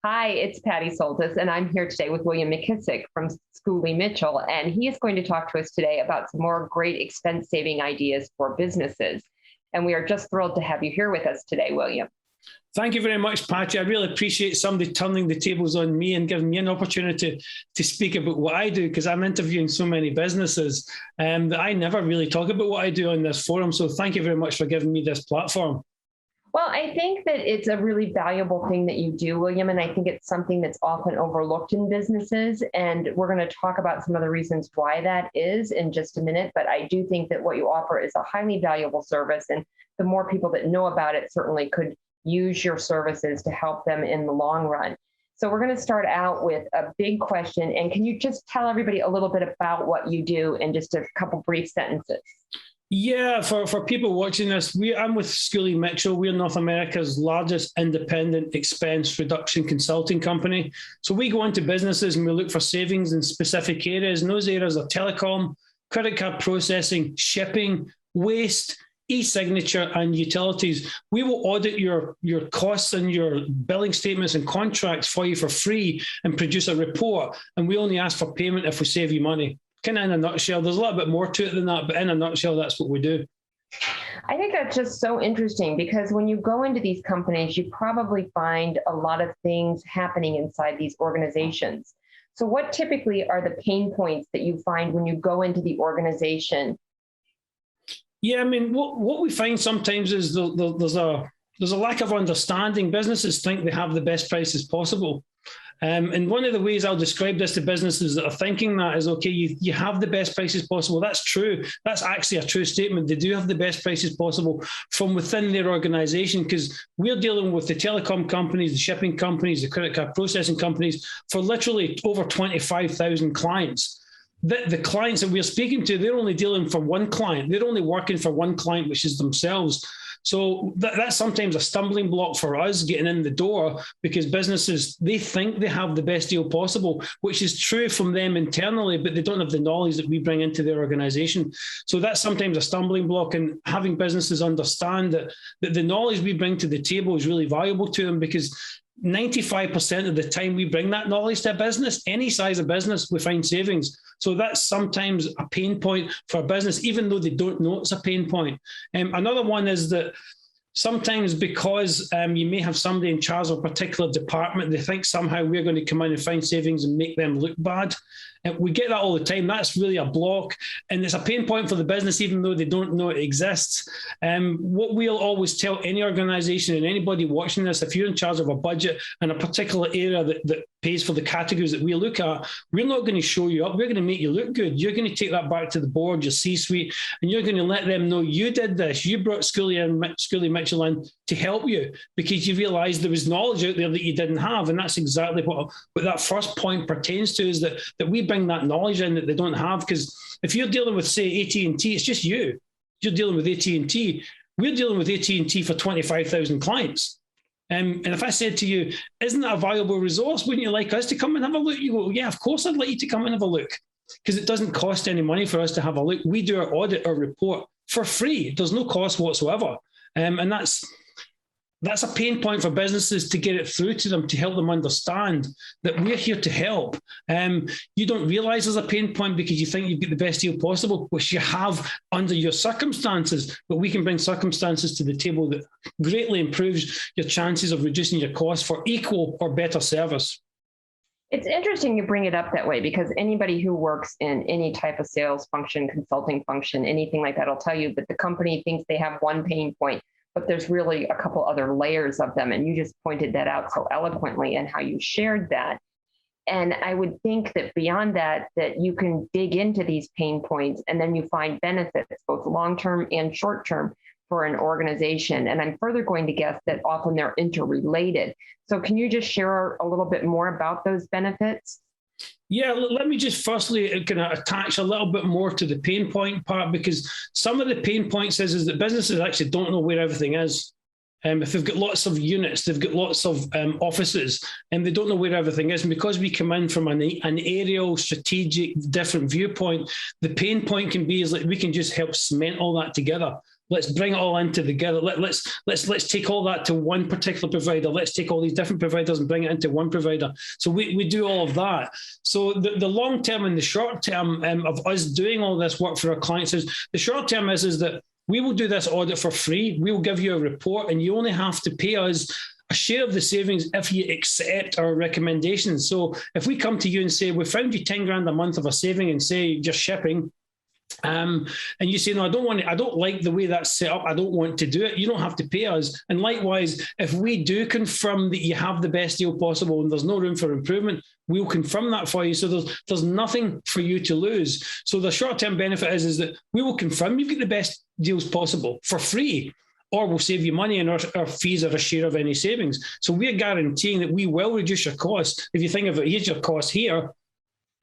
Hi, it's Patty Soltis, and I'm here today with William McKissock from Schooley Mitchell, and he is going to talk to us today about some more great expense-saving ideas for businesses. And we are just thrilled to have you here with us today, William. Thank you very much, Patty. I really appreciate somebody turning the tables on me and giving me an opportunity to speak about what I do, because I'm interviewing so many businesses that I never really talk about what I do on this forum. So thank you very much for giving me this platform. Well, I think that it's a really valuable thing that you do, William, and I think it's something that's often overlooked in businesses. And we're going to talk about some of the reasons why that is in just a minute. But I do think that what you offer is a highly valuable service, and the more people that know about it certainly could use your services to help them in the long run. So we're going to start out with a big question. And can you just tell everybody a little bit about what you do in just a couple brief sentences? Yeah, for people watching this, I'm with Schooley Mitchell. We're North America's largest independent expense reduction consulting company. So we go into businesses and we look for savings in specific areas. And those areas are telecom, credit card processing, shipping, waste, e-signature, and utilities. We will audit your costs and your billing statements and contracts for you for free and produce a report. And we only ask for payment if we save you money. Kind of in a nutshell. There's a little bit more to it than that, but in a nutshell, that's what we do. I think that's just so interesting, because when you go into these companies, you probably find a lot of things happening inside these organizations. So what typically are the pain points that you find when you go into the organization? Yeah, I mean, what we find sometimes is there's a lack of understanding. Businesses think they have the best prices possible. And one of the ways I'll describe this to businesses that are thinking that is, okay, you have the best prices possible. That's true. That's actually a true statement. They do have the best prices possible from within their organization, because we're dealing with the telecom companies, the shipping companies, the credit card processing companies for literally over 25,000 clients. The clients that we're speaking to, they're only dealing for one client. They're only working for one client, which is themselves. So that's sometimes a stumbling block for us getting in the door, because businesses, they think they have the best deal possible, which is true from them internally, but they don't have the knowledge that we bring into their organization. So that's sometimes a stumbling block, and having businesses understand that the knowledge we bring to the table is really valuable to them, because 95% of the time we bring that knowledge to a business, any size of business, we find savings. So that's sometimes a pain point for a business, even though they don't know it's a pain point. Another one is that sometimes, because you may have somebody in charge of a particular department, they think somehow we're going to come in and find savings and make them look bad. And we get that all the time. That's really a block. And it's a pain point for the business, even though they don't know it exists. What we'll always tell any organization and anybody watching this, if you're in charge of a budget and a particular area that pays for the categories that we look at, we're not going to show you up. We're going to make you look good. You're going to take that back to the board, your C-suite, and you're going to let them know you did this. You brought Schooley Mitchell in to help you, because you realized there was knowledge out there that you didn't have. And that's exactly what that first point pertains to, is that we bring that knowledge in that they don't have. Because if you're dealing with, say, AT&T, it's just you. You're dealing with AT&T. We're dealing with AT&T for 25,000 clients. And if I said to you, isn't that a valuable resource? Wouldn't you like us to come and have a look? You go, yeah, of course I'd like you to come and have a look, because it doesn't cost any money for us to have a look. We do our audit, our report for free. There's no cost whatsoever. And that's a pain point for businesses, to get it through to them, to help them understand that we're here to help. You don't realize there's a pain point because you think you've got the best deal possible, which you have under your circumstances, but we can bring circumstances to the table that greatly improves your chances of reducing your costs for equal or better service. It's interesting you bring it up that way, because anybody who works in any type of sales function, consulting function, anything like that will tell you that the company thinks they have one pain point, but there's really a couple other layers of them. And you just pointed that out so eloquently in how you shared that. And I would think that beyond that, that you can dig into these pain points, and then you find benefits, both long-term and short-term, for an organization. And I'm further going to guess that often they're interrelated. So can you just share a little bit more about those benefits? Yeah, let me just firstly kind of attach a little bit more to the pain point part, because some of the pain points is that businesses actually don't know where everything is. If they've got lots of units, they've got lots of offices, and they don't know where everything is. And because we come in from an aerial, strategic, different viewpoint, the pain point can be is like we can just help cement all that together. let's bring it all in together. Let's take all that to one particular provider. Let's take all these different providers and bring it into one provider. So we do all of that. So the long term and the short term of us doing all this work for our clients is, the short term is that we will do this audit for free. We will give you a report, and you only have to pay us a share of the savings if you accept our recommendations. So if we come to you and say, we found you 10 grand a month of a saving, and say just shipping, and you say, no, I don't like the way that's set up, I don't want to do it, you don't have to pay us. And likewise, if we do confirm that you have the best deal possible and there's no room for improvement, we'll confirm that for you. So there's nothing for you to lose. So the short-term benefit is that we will confirm you've got the best deals possible for free, or we'll save you money, and our fees are a share of any savings. So we're guaranteeing that we will reduce your costs. If you think of it, here's your cost here.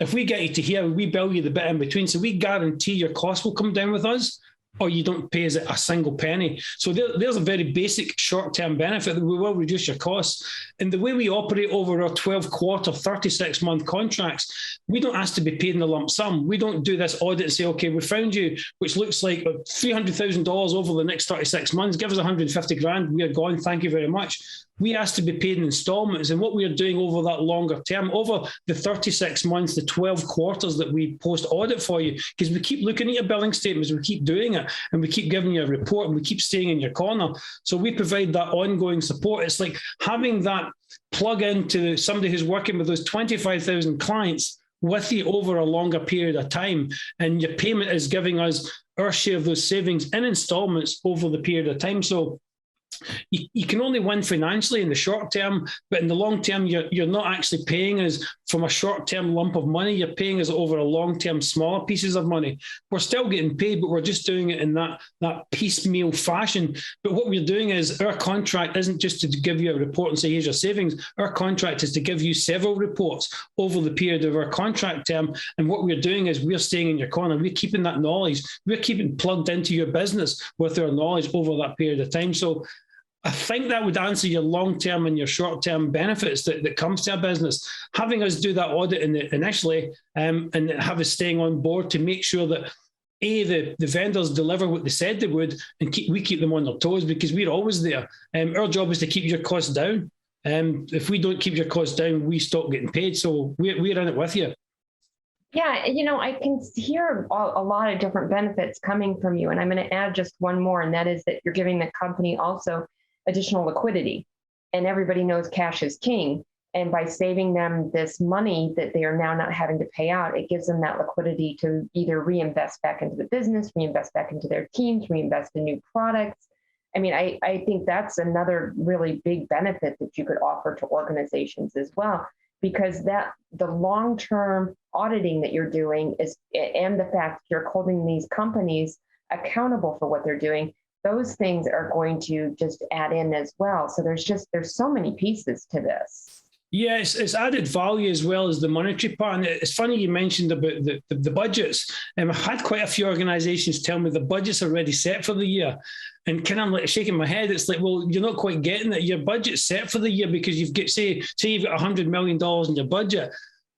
If we get you to here, we bill you the bit in between. So we guarantee your costs will come down with us, or you don't pay us a single penny. So there's a very basic short-term benefit, that we will reduce your costs. And the way we operate over our 12-quarter, 36-month contracts, we don't ask to be paid in a lump sum. We don't do this audit and say, okay, we found you, which looks like $300,000 over the next 36 months. Give us 150 grand. We are gone. Thank you very much. We ask to be paid in installments. And what we are doing over that longer term, over the 36 months, the 12 quarters that we post audit for you, because we keep looking at your billing statements, we keep doing it, and we keep giving you a report, and we keep staying in your corner. So we provide that ongoing support. It's like having that plug into somebody who's working with those 25,000 clients with you over a longer period of time. And your payment is giving us our share of those savings in installments over the period of time. So you can only win financially in the short term, but in the long term, you're not actually paying us from a short-term lump of money. You're paying us over a long-term smaller pieces of money. We're still getting paid, but we're just doing it in that piecemeal fashion. But what we're doing is, our contract isn't just to give you a report and say, here's your savings. Our contract is to give you several reports over the period of our contract term. And what we're doing is, we're staying in your corner. We're keeping that knowledge. We're keeping plugged into your business with our knowledge over that period of time. So I think that would answer your long-term and your short-term benefits that comes to a business. Having us do that audit initially and have us staying on board to make sure that, the vendors deliver what they said they would, and we keep them on their toes, because we're always there. Our job is to keep your costs down. If we don't keep your costs down, we stop getting paid. So we're in it with you. Yeah, I can hear a lot of different benefits coming from you. And I'm going to add just one more, and that is that you're giving the company also additional liquidity. And everybody knows cash is king. And by saving them this money that they are now not having to pay out, it gives them that liquidity to either reinvest back into the business, reinvest back into their teams, reinvest in new products. I mean, I think that's another really big benefit that you could offer to organizations as well, because that the long-term auditing that you're doing is, and the fact you're holding these companies accountable for what they're doing, those things are going to just add in as well. So there's so many pieces to this. Yeah, it's added value as well as the monetary part. And it's funny you mentioned about the budgets. I've had quite a few organizations tell me the budget's already set for the year. And kind of like shaking my head, it's like, well, you're not quite getting it. Your budget's set for the year because you've got, say you've got $100 million in your budget.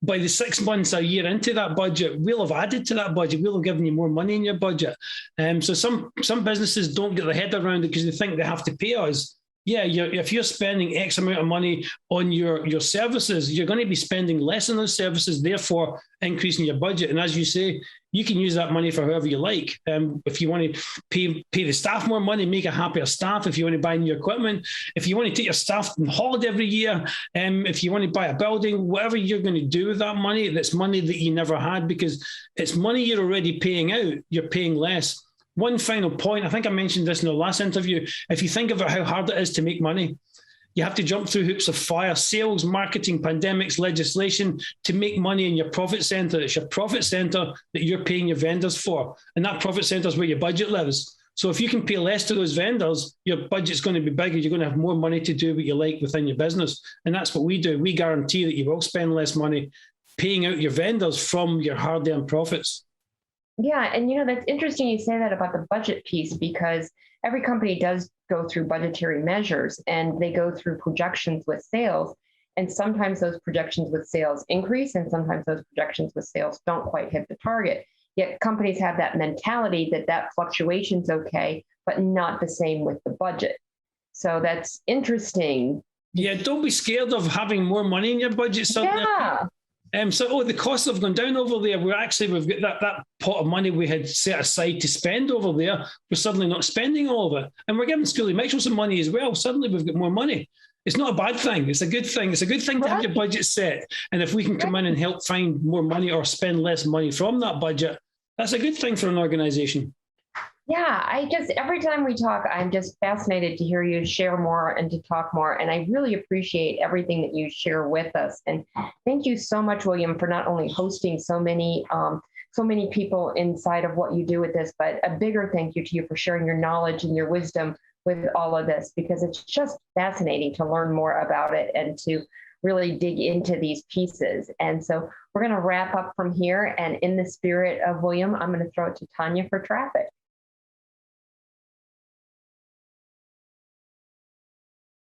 By the 6 months, a year into that budget, we'll have added to that budget. We'll have given you more money in your budget. So some businesses don't get their head around it because they think they have to pay us. Yeah, if you're spending X amount of money on your services, you're going to be spending less on those services, therefore increasing your budget. And as you say, you can use that money for however you like. If you want to pay the staff more money, make a happier staff. If you want to buy new equipment, if you want to take your staff on holiday every year, if you want to buy a building, whatever you're going to do with that money, that's money that you never had because it's money you're already paying out, you're paying less. One final point, I think I mentioned this in the last interview. If you think about how hard it is to make money, you have to jump through hoops of fire, sales, marketing, pandemics, legislation to make money in your profit center. It's your profit center that you're paying your vendors for. And that profit center is where your budget lives. So if you can pay less to those vendors, your budget's going to be bigger. You're going to have more money to do what you like within your business. And that's what we do. We guarantee that you will spend less money paying out your vendors from your hard-earned profits. Yeah. And, that's interesting you say that about the budget piece, because every company does go through budgetary measures and they go through projections with sales. And sometimes those projections with sales increase and sometimes those projections with sales don't quite hit the target. Yet companies have that mentality that fluctuation's okay, but not the same with the budget. So that's interesting. Yeah, don't be scared of having more money in your budget suddenly. Yeah. The costs have gone down over there. We've got that pot of money we had set aside to spend over there. We're suddenly not spending all of it. And we're giving Schooley Mitchell some money as well. Suddenly we've got more money. It's not a bad thing. It's a good thing. It's a good thing to have your budget set. And if we can come in and help find more money or spend less money from that budget, that's a good thing for an organization. Yeah, every time we talk, I'm just fascinated to hear you share more and to talk more. And I really appreciate everything that you share with us. And thank you so much, William, for not only hosting so many people inside of what you do with this, but a bigger thank you to you for sharing your knowledge and your wisdom with all of this, because it's just fascinating to learn more about it and to really dig into these pieces. And so we're going to wrap up from here. And in the spirit of William, I'm going to throw it to Tanya for traffic.